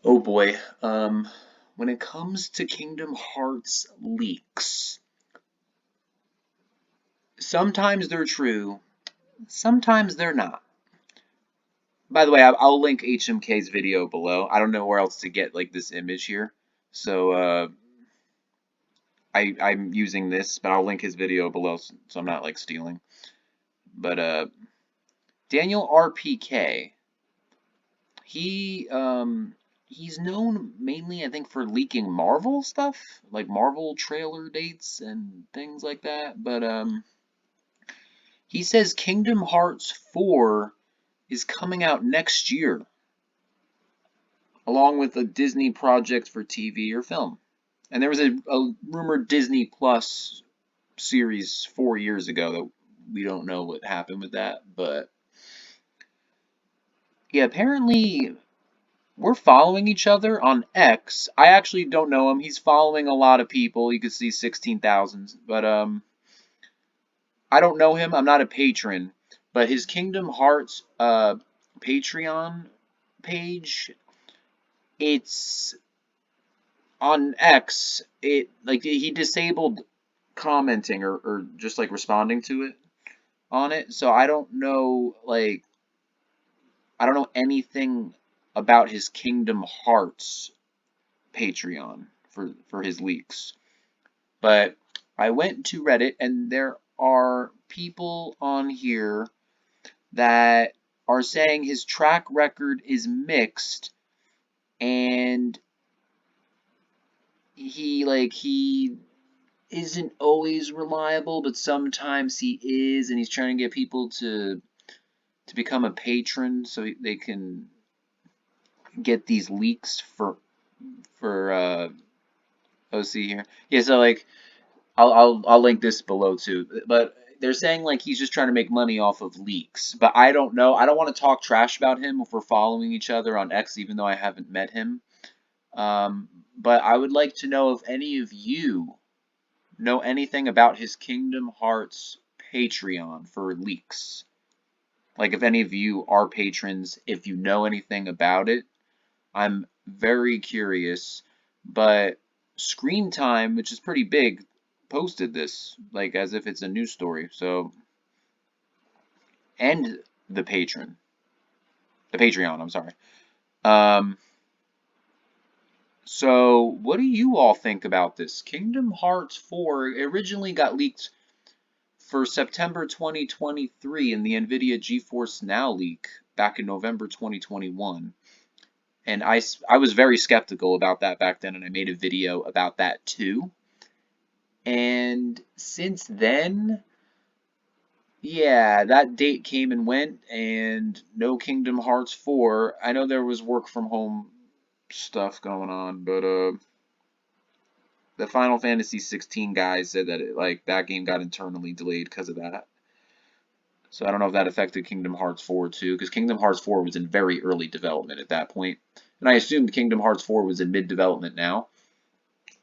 Oh boy. When it comes to Kingdom Hearts leaks, sometimes they're true, sometimes they're not. By the way, I'll link HMK's video below. I don't know where else to get like this image here, so I'm using this, but I'll link his video below so I'm not like stealing. But Daniel RPK, he he's known mainly, I think, for leaking Marvel stuff, like Marvel trailer dates and things like that. But he says Kingdom Hearts 4 is coming out next year, along with a Disney project for TV or film. And there was a rumored Disney Plus series 4 years ago that we don't know what happened with that, but yeah, apparently we're following each other on X. I actually don't know him. He's following a lot of people. You can see 16,000, but I don't know him. I'm not a patron, but his Kingdom Hearts Patreon page, it's on X. It like he disabled commenting or just like responding to it on it. So I don't know I don't know anything about his Kingdom Hearts Patreon for his leaks. But I went to Reddit and there are people on here that are saying his track record is mixed and he isn't always reliable, but sometimes he is, and he's trying to get people to become a patron so they can get these leaks for OC here. Yeah, so like I'll link this below too. But they're saying like he's just trying to make money off of leaks. But I don't know. I don't want to talk trash about him if we're following each other on X, even though I haven't met him. But I would like to know if any of you know anything about his Kingdom Hearts Patreon for leaks. Like if any of you are patrons, if you know anything about it, I'm very curious. But Screen Time, which is pretty big, posted this like as if it's a news story. So, and the Patreon, I'm sorry. So what do you all think about this? Kingdom Hearts 4 originally got leaked for September 2023 in the NVIDIA GeForce Now leak back in November 2021. And I was very skeptical about that back then, and I made a video about that too. And since then, yeah, that date came and went, and no Kingdom Hearts 4. I know there was work from home stuff going on, but the Final Fantasy 16 guys said that that game got internally delayed because of that. So I don't know if that affected Kingdom Hearts 4 too, because Kingdom Hearts 4 was in very early development at that point. And I assumed Kingdom Hearts 4 was in mid-development now.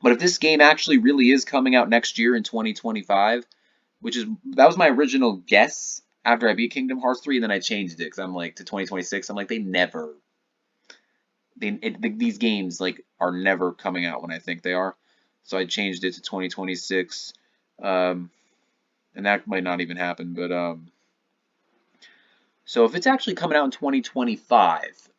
But if this game actually really is coming out next year in 2025, that was my original guess after I beat Kingdom Hearts 3, and then I changed it because I'm like to 2026. I'm like these games like are never coming out when I think they are. So I changed it to 2026, and that might not even happen. But so if it's actually coming out in 2025,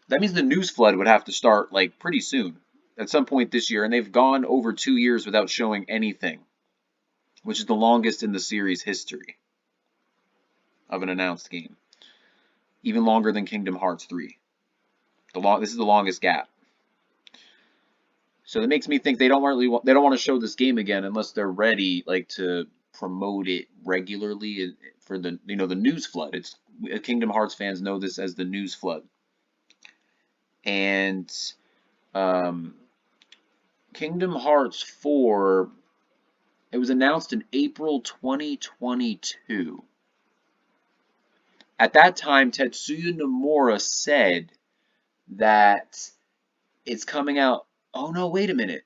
that means the news flood would have to start like pretty soon, at some point this year, and they've gone over 2 years without showing anything, which is the longest in the series history of an announced game, even longer than Kingdom Hearts 3. This is the longest gap. So that makes me think they don't want to show this game again unless they're ready like to promote it regularly for the the news flood. It's Kingdom Hearts fans know this as the news flood. And Kingdom Hearts 4, it was announced in April 2022. At that time, Tetsuya Nomura said that it's coming out. Oh no, wait a minute.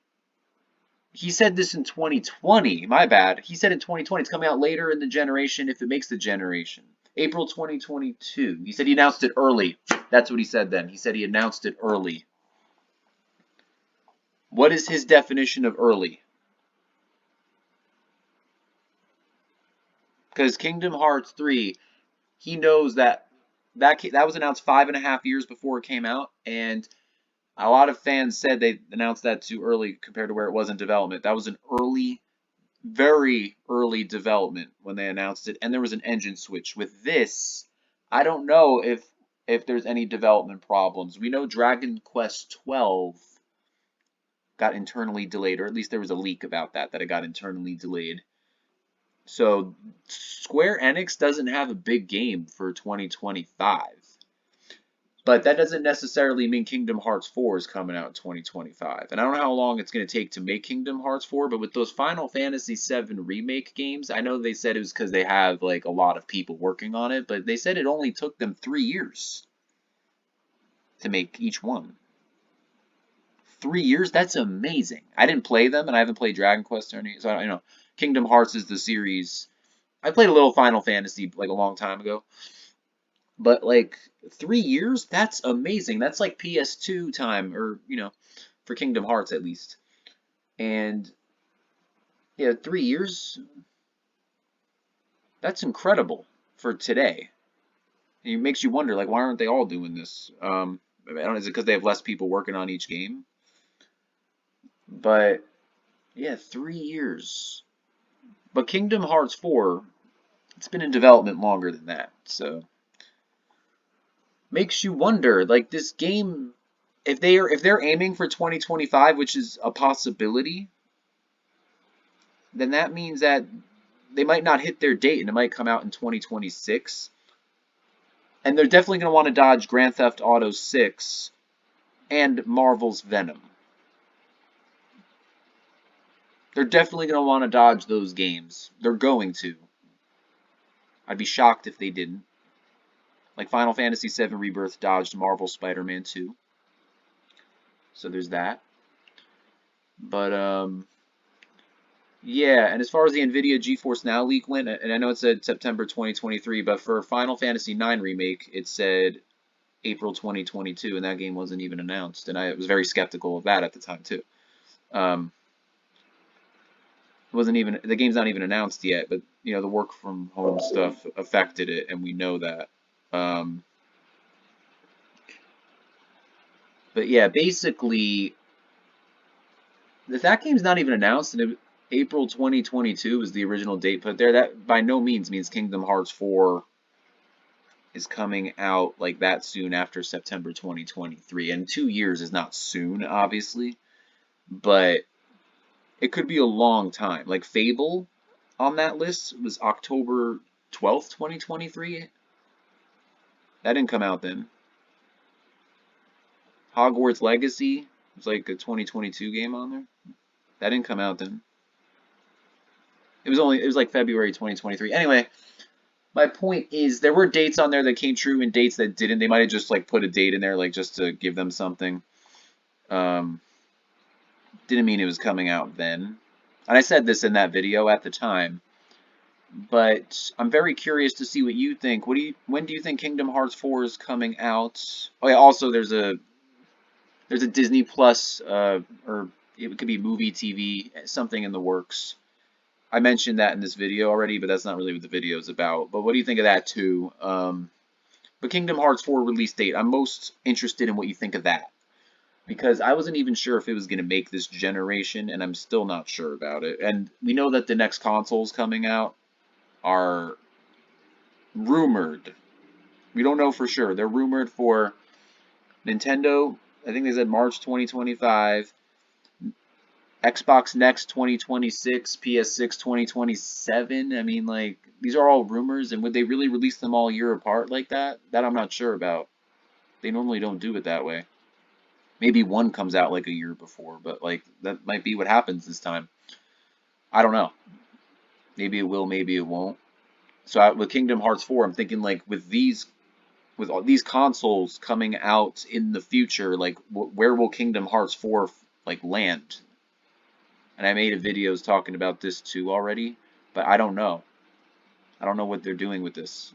He said this in 2020. My bad. He said in 2020 it's coming out later in the generation if it makes the generation. April 2022. He said he announced it early. That's what he said then. He said he announced it early. What is his definition of early? Because Kingdom Hearts 3, he knows that was announced 5.5 years before it came out, and a lot of fans said they announced that too early compared to where it was in development. That was an early, very early development when they announced it, and there was an engine switch. With this, I don't know if there's any development problems. We know Dragon Quest 12 got internally delayed, or at least there was a leak about that it got internally delayed. So Square Enix doesn't have a big game for 2025. But that doesn't necessarily mean Kingdom Hearts 4 is coming out in 2025. And I don't know how long it's going to take to make Kingdom Hearts 4, but with those Final Fantasy VII Remake games, I know they said it was because they have like a lot of people working on it, but they said it only took them 3 years to make each one. 3 years? That's amazing. I didn't play them, and I haven't played Dragon Quest or any, so I don't, Kingdom Hearts is the series. I played a little Final Fantasy like a long time ago. But like 3 years, that's amazing. That's like PS2 time, or for Kingdom Hearts at least. And yeah, 3 years, that's incredible for today. It makes you wonder, like, why aren't they all doing this? I don't know, is it because they have less people working on each game? But yeah, 3 years. But Kingdom Hearts 4, it's been in development longer than that, so makes you wonder, like this game, if they're aiming for 2025, which is a possibility, then that means that they might not hit their date and it might come out in 2026. And they're definitely going to want to dodge Grand Theft Auto 6 and Marvel's Venom. They're definitely going to want to dodge those games. They're going to. I'd be shocked if they didn't. Like Final Fantasy VII Rebirth dodged Marvel Spider-Man 2. So there's that. But, yeah, and as far as the NVIDIA GeForce Now leak went, and I know it said September 2023, but for Final Fantasy IX Remake, it said April 2022, and that game wasn't even announced, and I was very skeptical of that at the time, too. The game's not even announced yet, but, the work from home stuff affected it, and we know that. But yeah, basically, if that game's not even announced, and April 2022 is the original date put there, that by no means means Kingdom Hearts 4 is coming out like that soon after September 2023. And 2 years is not soon, obviously, but it could be a long time. Like Fable on that list was October 12th, 2023. That didn't come out then. Hogwarts Legacy was like a 2022 game on there. That didn't come out then. It was like February 2023. Anyway, my point is there were dates on there that came true and dates that didn't. They might have just like put a date in there like just to give them something. Didn't mean it was coming out then. And I said this in that video at the time. But I'm very curious to see what you think. When do you think Kingdom Hearts 4 is coming out? Oh yeah, also there's a Disney Plus or it could be movie TV, something in the works. I mentioned that in this video already, but that's not really what the video is about. But what do you think of that too? But Kingdom Hearts 4 release date, I'm most interested in what you think of that. Because I wasn't even sure if it was going to make this generation, and I'm still not sure about it. And we know that the next consoles coming out are rumored. We don't know for sure. They're rumored for Nintendo, I think they said March 2025. Xbox Next 2026, PS6 2027. I mean, like, these are all rumors, and would they really release them all a year apart like that? That I'm not sure about. They normally don't do it that way. Maybe one comes out like a year before, but like that might be what happens this time. I don't know. Maybe it will, maybe it won't. So with Kingdom Hearts 4, I'm thinking like with all these consoles coming out in the future, like where will Kingdom Hearts 4 like land? And I made a videos talking about this too already, but I don't know. I don't know what they're doing with this.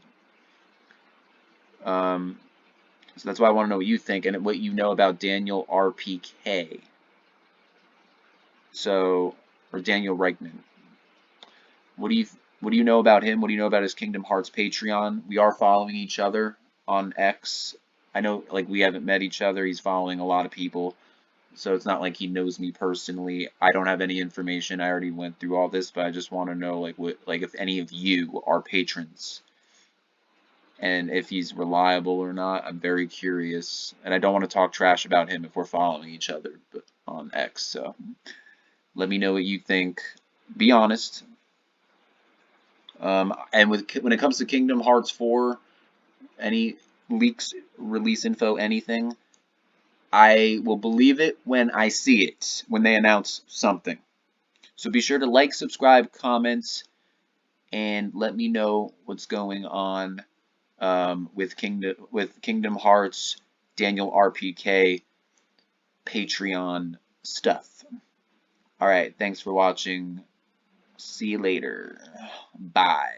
So that's why I want to know what you think and what you know about Daniel RPK. So, or Daniel Reichman. What do you what do you know about him? What do you know about his Kingdom Hearts Patreon? We are following each other on X. I know like we haven't met each other. He's following a lot of people. So it's not like he knows me personally. I don't have any information. I already went through all this, but I just want to know like what like if any of you are patrons and if he's reliable or not. I'm very curious, and I don't want to talk trash about him if we're following each other but on X. So let me know what you think. Be honest. And when it comes to Kingdom Hearts 4, any leaks, release info, anything, I will believe it when I see it, when they announce something. So be sure to like, subscribe, comment, and let me know what's going on with Kingdom Hearts, Daniel RPK, Patreon stuff. All right, thanks for watching. See you later. Bye.